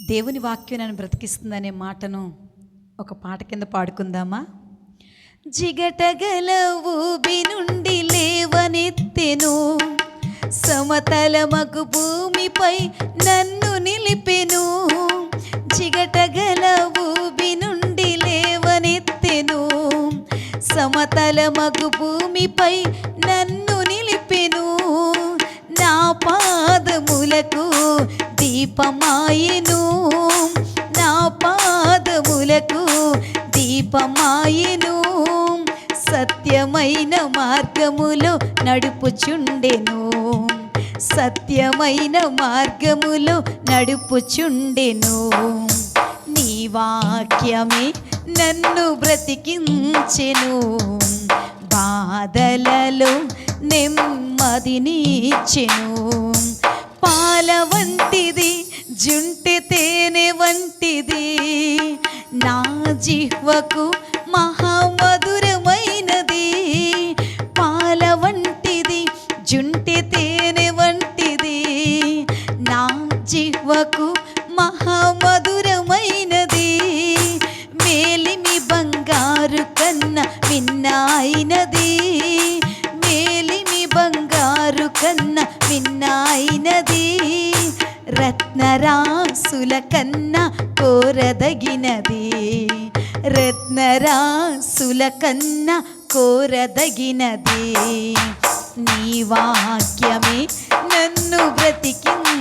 దేవుని వాక్యం నన్ను బ్రతికిస్తుందనే మాటను ఒక పాట కింద పాడుకుందామా? జిగటగల ఊబి నుండి లేవనెత్తెను, సమతలమగు భూమిపై నన్ను నిలిపెను. జిగటగల ఊబి నుండి లేవనెత్తెను, సమతలమగు భూమిపై నన్ను నిలిపెను. నా పాదములకు దీపమాయెను, నా పాదములకు దీపమాయెను. సత్యమైన మార్గములో నడుపుచుండెను, సత్యమైన మార్గములో నడుపుచుండెను. నీ వాక్యమే నన్ను బ్రతికించెను, బాధలలో నెమ్మదినిచ్చెను. పాల వంటిది జుంటె తేనె వంటిది, నా జిహ్వకు మహామధురమైనది. పాల వంటిది జుంటె తేనె వంటిది, నా జిహ్వకు మహామధురమైనది. మేలిమి బంగారు కన్నా మిన్నైనది, మేలిమి బంగారు కన్నా మిన్నైనది. రత్నరాసుల కన్నా కోరదగినది, రత్నరాసుల కన్నా కోరదగినది. నీ వాక్యమే నన్ను బ్రతికించెను,